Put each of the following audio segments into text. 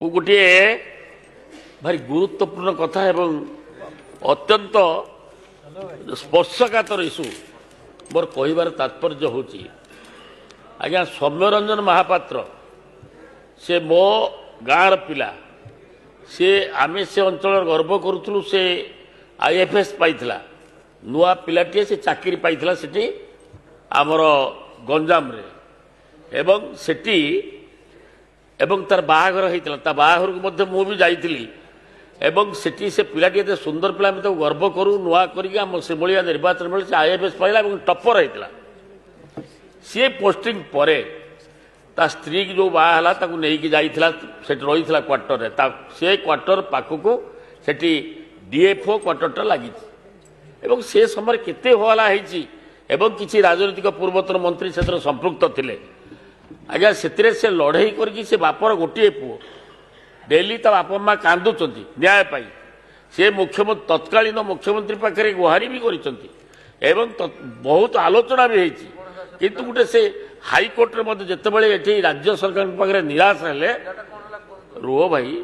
गोटे भारी गुरुत्वपूर्ण कथा एवं अत्यंत स्पर्शकातर इश्यू मोर कहबार तात्पर्य हूँ आज्ञा सौम्यरंजन महापात्र से मो गाँव पिला से आमे से अंचल गर्व करूँ से आईएफएस पाइथिला नुआ पिलाटे से चाकरी पाइथिला सेठी आमर गंजाम रे एवं सेठी एवं तार बाहागर होता ता बाहागर को मध्य मु भी जाइथिली एवं सेठी से पिलाटी एते सुंदर पिला में तो गर्व करू नुआ करिक आम श्रीमलिया निर्वाचन बेले से आईएफएस पाइला एवं टप्पर होता सी पोस्टिंग परे ता स्त्री की जो बाहला ताकू नेकी जाइथिला सेठी रहिथिला क्वार्टर रे ता से क्वार्टर पाखकू सेठी डीएफओ क्वार्टरटा लगी एवं से समय केते होला हेची एवं किसी राजनीतिक पूर्वतन मंत्री से संपृक्त थिले आज्ञा से लड़ई करके से बापर गोटे पुओ डेली ता बापा माँ कांदुचंती न्याय पाई से मुख्यमंत्री तत्कालीन मुख्यमंत्री पाखे गुहारी भी करिसंती एवं बहुत आलोचना भी होती किंतु गोटे से हाईकोर्ट रे मध्य जेतेबेले एठी राज्य सरकार पाखे निराश हेले रुह भाई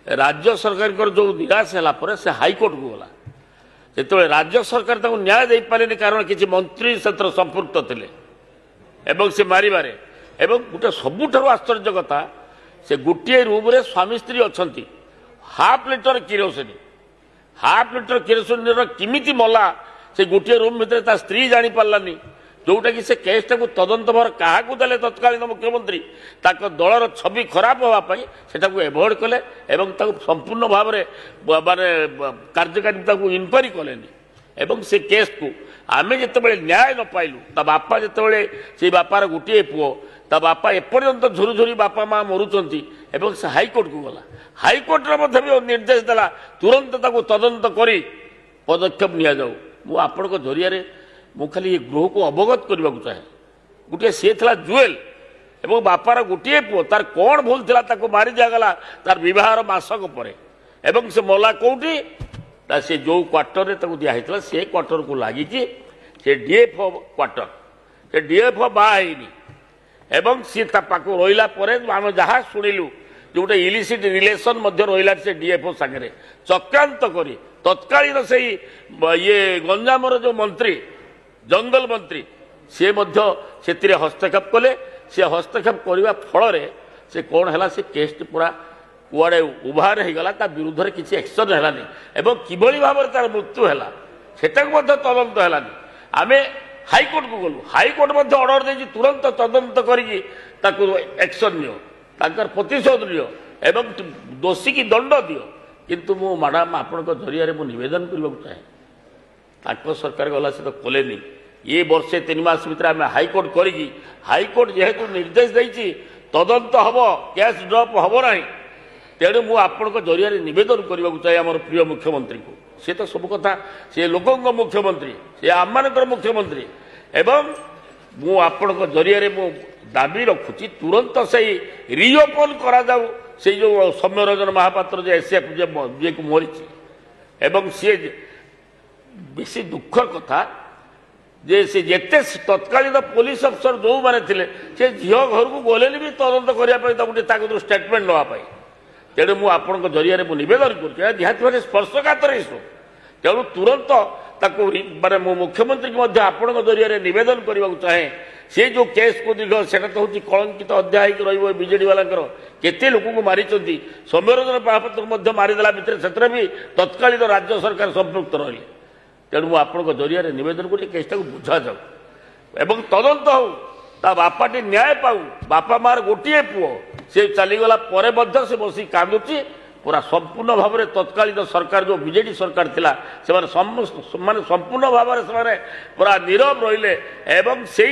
राज्य सरकार जो निराश है पर से हाईकोर्ट को गला जिते राज्य सरकार ताको न्याय दे पारे कारण किसी मंत्री से संपृक्त थे एवं से मारे एवं गोटे सबुठार आश्चर्य कथा से गोटे रूम रे स्वामी स्त्री अच्छा हाफ लिटर किरोसिन किमिति मला से गोटे रूम भितर स्त्री जानी पार्लानी जोटा कि से केसटा को तदंत भाव क्या देले तत्कालीन मुख्यमंत्री दलर छवि खराब होगापी से एभोड कले संपूर्ण भाव में माने कार्यकारी इनक्वारी कलेनी एवं से केस को आमे जिते न्याय न पाइलु ता बापा जिते से बापार गोटे पुओ ता बापा एपर्यंत झुरी झुरी बापा माँ मरुचंती एवं से हाईकोर्ट को गला हाईकोर्ट भी निर्देश देला तुरंत तदंत करी पदक्षेप नि जाऊ मु आपण जरिया मु खाली ये गृह को अवगत करने को चाहे गोटे सी था जुएल एवं बापार गोटे पुओ तार कौन भूल था ताको मारी दिगला तार बहार मासक पर एवं से मला कौटी से जो क्वार्टर रे ताको दिया होता से क्वार्टर को लगी से डीएफओ क्वार्टर से डीएफओ बाहनी एवं सी पाक रहा आम जहाँ शुणिलु जो गोटे इलिसिट रिलेसन रहा से डीएफओ सागे चक्रांत करी तत्कालीन से ये गंजाम जो मंत्री जंगल मंत्री सी से हस्तक्षेप कले से हस्तक्षेप करने फल से कौन है से केस पूरा कुआड़े उभार हो गला विरुद्ध में किसी एक्शन है एवं किभली भाव में तार मृत्यु है सेटा तदंत है आम हाईकोर्ट को गलु हाईकोर्ट ऑर्डर दे तुरंत तदंत करके एक्शन नियो ताकर प्रतिशोध नियो एवं दोषी की दंड दियो किंतु मु मैडम आपण जरिया मु निवेदन करने चाहे ताको सरकार गला से तो कलेनी ये वर्षे 3 मास भीतर आम हाईकोर्ट करी हाईकोर्ट जेहेतु निर्देश देती तदंत हम कैश ड्रप हम ना तेणु मुझे जरिया निवेदन करने चाहिए आम प्रिय मुख्यमंत्री को सी तो सब कथा सी लोकों मुख्यमंत्री सी आम मुख्यमंत्री एवं मुझे जरिया मु दाबी रखुची तुरंत से रिओपन करा जाऊ से जो सौम्यरंजन महापात्र जो एसएफ जे को मरी एवं सी बेसी दुखर कथा जे से जेते तत्कालीन पुलिस अफसर जो मैंने थे से झील घर को गले भी तदंत करने स्टेटमेंट नापी तेणु मुझे जरिया नवेदन कर स्पर्शकातर इश्यू तेणु तुरंत माने मो मुख्यमंत्री को आपण जरिया नवेदन करने चाहे से जो केस को दीर्घ से हूँ कलंकित अध्याय रजेडी वाला केते लोक को मारी सौम्यरंजन महापात्र मारिदेला भितर से भी तत्कालीन राज्य सरकार संपृक्त रही तेणु मुझे जरिया नवेदन कर केसटा को बुझा जाऊ एवं तदंत हो ता बापाटी न्याय पाऊ बापा मार गोटे पुओ से चलीगला से बस कांदुची पूरा संपूर्ण भाव में तत्कालीन सरकार जो बीजेडी सरकार थिला से माने संपूर्ण भाव में पूरा नीरव रहिले एवं से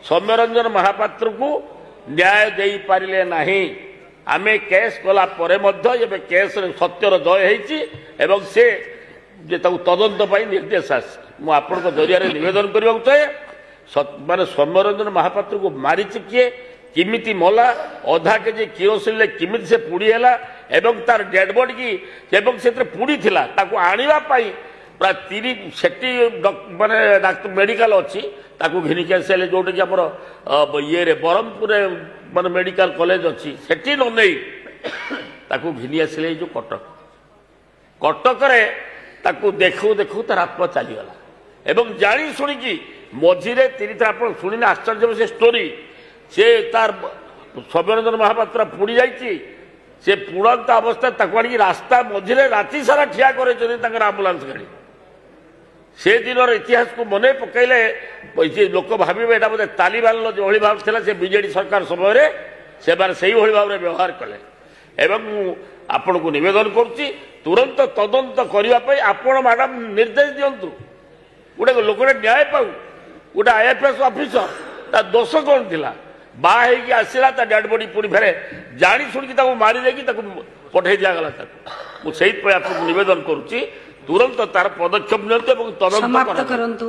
सौम्यरंजन महापात्र को न्याय दे पारिले नहीं आमे केस कला परे मध्य केस सत्यर जय होती एवं से तदंत निर्देश आस मुझे जरिया नवेदन करने चाहे माने सौम्यरंजन महापात्र को मारी किए किमिति मला अधा केजी किरोसिन किमिति से पुड़ी है एवं तार डेड बॉडी की एवं से पुड़ी थिला ताको आनिबा पाई प्राय 30 सेठी माने डाक्टर मेडिकल अच्छी ताको घिनिक आसले जोटा कि आम ये ब्रह्मपुर माने मेडिकल कॉलेज अच्छी सेठी न नहीं ତାକୁ ଘିନି ଆସିଲେ ଏଇ ଯୋଉ କଟକରେ ତାକୁ ଦେଖୁ ଦେଖୁ ତାର ଆତ୍ମା ଚାଲିଗଲା ଏବଂ ଜାଣି ଶୁଣିକି ମଝିରେ ତିନିଥର ଆପଣ ଶୁଣିଲେ ଆଶ୍ଚର୍ଯ୍ୟ ସେ ଷ୍ଟୋରି ସେ ତାର ସୌମ୍ୟରଞ୍ଜନ ମହାପାତ୍ର ପୁଡ଼ି ଯାଇଛି ସେ ପୁଡ଼ନ୍ତ ଅବସ୍ଥାରେ ତାକୁ ଆଣିକି ରାସ୍ତା ମଝିରେ ରାତି ସାରା ଠିଆ କରାଇଛନ୍ତି ତାଙ୍କର ଆମ୍ବୁଲାନ୍ସ ଗାଡ଼ି ସେ ଦିନର ଇତିହାସକୁ ମନେ ପକାଇଲେ ଲୋକ ଭାବିବେ ଏଇଟା ବୋଧେ ତାଲିବାନର ଯେଭଳି ଭାବ ଥିଲା ସେ ବିଜେଡି ସରକାର ସମୟରେ ସେମାନେ ସେଇଭଳି ଭାବରେ ବ୍ୟବହାର କଲେ ଏବଂ ମୁଁ ଆପଣଙ୍କୁ ନିବେଦନ କରୁଛି ତୁରନ୍ତ ତଦନ୍ତ କରିବା ପାଇଁ ଆପଣ ମ୍ୟାଡାମ ନିର୍ଦ୍ଦେଶ ଦିଅନ୍ତୁ ଗୋଟେ ଲୋକଟେ ନ୍ୟାୟ ପାଉ ଗୋଟେ ଆଇଏଫଏସ୍ ଅଫିସର ତା ଦୋଷ କ'ଣ ଥିଲା ବାହା ହେଇକି ଆସିଲା ତା ଡେଡ୍ ବଡି ପୁଣି ଫେରେ ଜାଣି ଶୁଣିକି ତାକୁ ମାରି ଦେଇକି ତାକୁ ପଠେଇ ଦିଆଗଲା ତାକୁ ମୁଁ ସେଇଥିପାଇଁ ଆପଣଙ୍କୁ ନିବେଦନ କରୁଛି ତୁରନ୍ତ ତାର ପଦକ୍ଷେପ ନିଅନ୍ତୁ ଏବଂ ତଦନ୍ତ କରନ୍ତୁ।